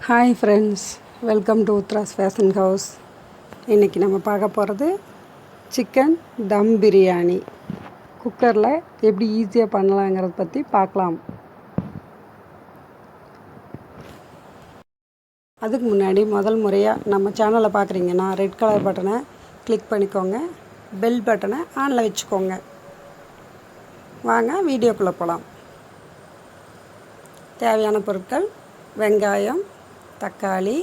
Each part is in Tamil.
Hi friends, welcome to Uthras fashion house. இன்றைக்கி நம்ம பார்க்க போகிறது சிக்கன் தம் பிரியாணி. குக்கரில் எப்படி ஈஸியாக பண்ணலாங்கிறத பற்றி பார்க்கலாம். அதுக்கு முன்னாடி முதல் முறையாக நம்ம சேனலை பார்க்குறீங்கன்னா ரெட் கலர் பட்டனை கிளிக் பண்ணிக்கோங்க, பெல் பட்டனை ஆனில் வச்சுக்கோங்க. வாங்க வீடியோக்குள்ளே போகலாம். தேவையான பொருட்கள்: வெங்காயம், தக்காளி,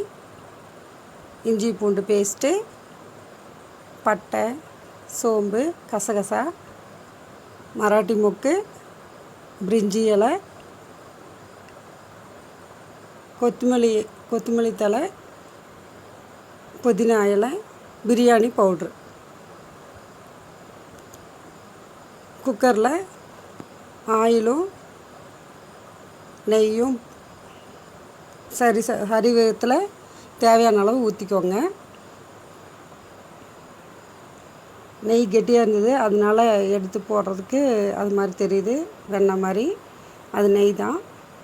இஞ்சி பூண்டு பேஸ்ட்டு, பட்டை, சோம்பு, கசகசா, மராட்டி மொக்கு, பிரிஞ்சி இலை, கொத்தமல்லி தழை, புதினா இலை, பிரியாணி பவுட்ரு. குக்கரில் ஆயிலும் நெய்யும் சரி விதத்தில் தேவையான அளவு ஊற்றிக்கோங்க. நெய் கெட்டியாக இருந்தது, அதனால் எடுத்து போடுறதுக்கு அது மாதிரி தெரியுது, வெண்ணெய் மாதிரி. அது நெய் தான்.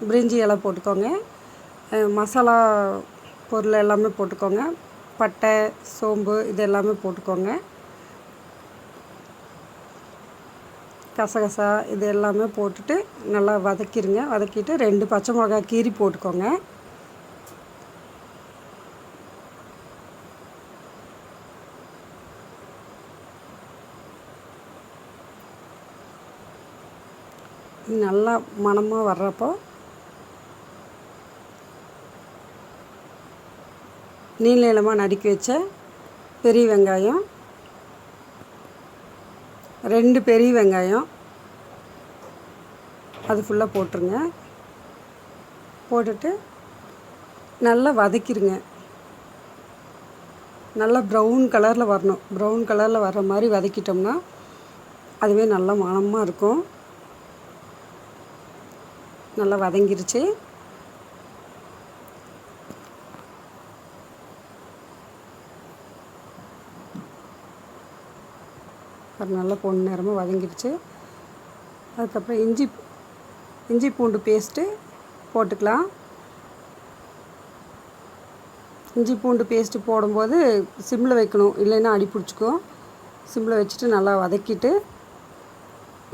பிரிஞ்சி இலை போட்டுக்கோங்க. மசாலா பொருள் எல்லாமே போட்டுக்கோங்க. பட்டை, சோம்பு இது எல்லாமே போட்டுக்கோங்க. கசகசா இது எல்லாமே போட்டுட்டு நல்லா வதக்கிடுங்க. வதக்கிட்டு 2 பச்சை மிளகாய் கீரி போட்டுக்கோங்க. நல்லா மணமாக வர்றப்போ நீளமாக நறுக்கி வச்ச பெரிய வெங்காயம், 2 பெரிய வெங்காயம் அது ஃபுல்லாக போட்டுருங்க. போட்டுட்டு நல்லா வதக்கிடுங்க. நல்லா ப்ரௌன் கலரில் வரணும். ப்ரௌன் கலரில் வர்ற மாதிரி வதக்கிட்டோம்னா அதுவே நல்லா மணமாக இருக்கும். நல்லா வதங்கிருச்சு. அது நல்லா பொன்னிறமாக வதங்கிருச்சு. அதுக்கப்புறம் இஞ்சி பூண்டு பேஸ்ட்டு போட்டுக்கலாம். இஞ்சி பூண்டு பேஸ்ட்டு போடும்போது சிம்மில் வைக்கணும், இல்லைன்னா அடி பிடிச்சிக்கும். சிம்மில் வச்சுட்டு நல்லா வதக்கிட்டு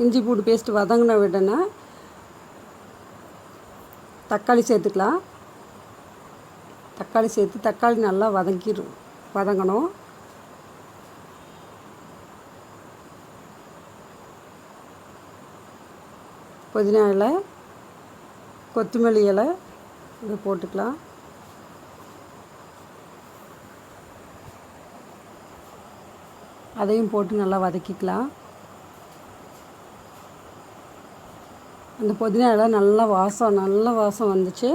இஞ்சி பூண்டு பேஸ்ட்டு வதங்கின விடனே தக்காளி சேர்த்துக்கலாம். தக்காளி சேர்த்து தக்காளி நல்லா வதங்கணும். புதினா இலை, கொத்தமல்லி இலை இதை போட்டுக்கலாம். அதையும் போட்டு நல்லா வதக்கிக்கலாம். அந்த புதினா இலை நல்ல வாசம் வந்துச்சு.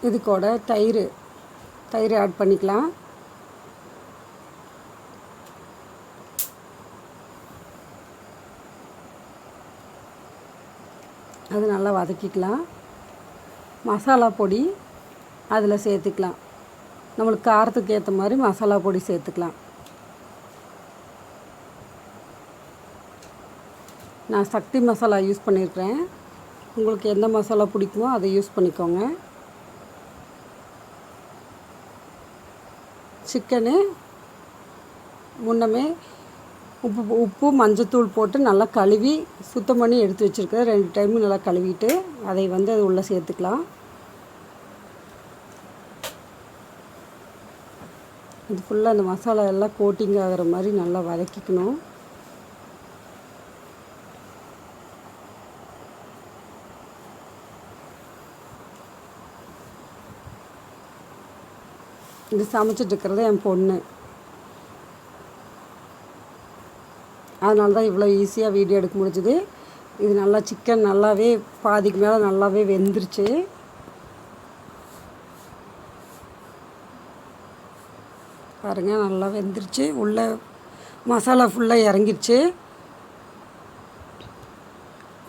இது கூட தயிர் ஆட் பண்ணிக்கலாம். அது நல்லா வதக்கிக்கலாம். மசாலா பொடி அதில் சேர்த்துக்கலாம். நம்மளுக்கு காரத்துக்கு ஏற்ற மாதிரி மசாலா பொடி சேர்த்துக்கலாம். நான் சக்தி மசாலா யூஸ் பண்ணியிருக்கிறேன். உங்களுக்கு எந்த மசாலா பிடிக்குமோ அதை யூஸ் பண்ணிக்கோங்க. சிக்கனு முன்னமே உப்பு மஞ்சத்தூள் போட்டு நல்லா கழுவி சுத்தம் பண்ணி எடுத்து வச்சுருக்கேன். 2 டைம் நல்லா கழுவிட்டு அதை அது உள்ளே சேர்த்துக்கலாம். இது ஃபுல்லாக அந்த மசாலா எல்லாம் கோட்டிங் ஆகிற மாதிரி நல்லா வதக்கிக்கணும். இது சமைச்சிட்ருக்கிறது என் பொண்ணு. அதனால தான் இவ்வளோ ஈஸியாக வீடியோ எடுக்க முடிஞ்சுது. இது நல்லா சிக்கன் நல்லாவே பாதிக்கு மேலே நல்லாவே வெந்துருச்சு. பாருங்கள், நல்லா வெந்துருச்சு. உள்ளே மசாலா ஃபுல்லாக இறங்கிருச்சு.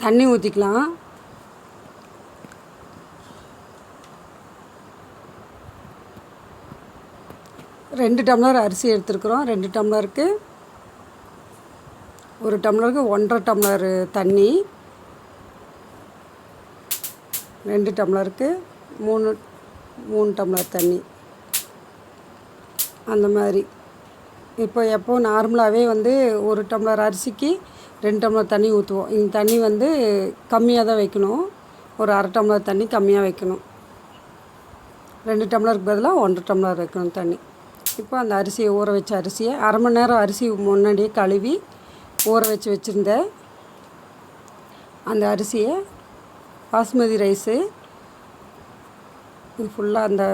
தண்ணி ஊற்றிக்கலாம். 2 டம்ளர் அரிசி எடுத்துருக்குறோம். 2 டம்ளருக்கு 1 டம்ளருக்கு 1.5 டம்ளர் தண்ணி. 2 டம்ளருக்கு 3 டம்ளர் தண்ணி அந்த மாதிரி. இப்போ எப்போ நார்மலாகவே வந்து 1 டம்ளர் அரிசிக்கு 2 டம்ளர் தண்ணி ஊற்றுவோம். இந்த தண்ணி வந்து கம்மியாக தான் வைக்கணும். ஒரு அரை டம்ளர் தண்ணி கம்மியாக வைக்கணும். 2 டம்ளருக்கு பதிலாக 1 டம்ளர் வைக்கணும் தண்ணி. இப்போ அந்த அரிசியை ஊற வச்ச அரிசியை அரை மணி நேரம் அரிசி முன்னாடியே கழுவி ஊற வச்சுருந்தேன். அந்த அரிசியை பாஸ்மதி ரைஸு இது ஃபுல்லாக அந்த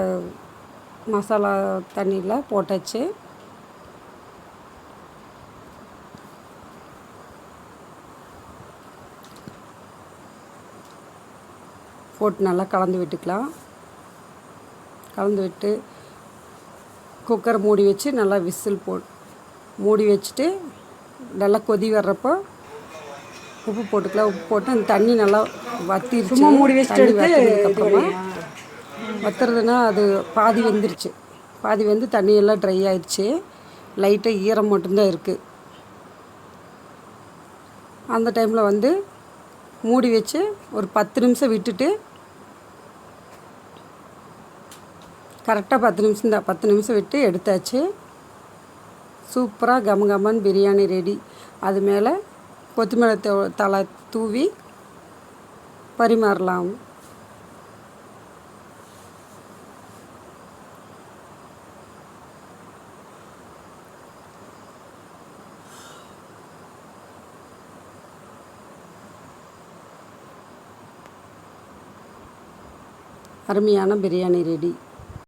மசாலா தண்ணியில் போட்டாச்சு. போட்டு நல்லா கலந்து விட்டுக்கலாம். கலந்து விட்டு குக்கரை மூடி வச்சு நல்லா விசில் மூடி வச்சுட்டு நல்லா கொதி வர்றப்போ உப்பு போட்டுக்கலாம். உப்பு போட்டு அந்த தண்ணி நல்லா வற்றிடுச்சு. மூடி வச்சுட்டு வற்றதுக்கப்புறமா வற்றுறதுன்னா அது பாதி வெந்துருச்சு. பாதி வந்து தண்ணியெல்லாம் ட்ரை ஆயிடுச்சு. லைட்டாக ஈரம் மட்டும்தான் இருக்குது. அந்த டைமில் வந்து மூடி வச்சு ஒரு 10 நிமிஷம் விட்டுட்டு கரெக்டாக 10 நிமிஷம் தான் 10 நிமிஷம் விட்டு எடுத்தாச்சு. சூப்பராக கமகமன் பிரியாணி ரெடி. அது மேலே கொத்தமல்லி தழை தூவி பரிமாறலாம். அருமையான பிரியாணி ரெடி.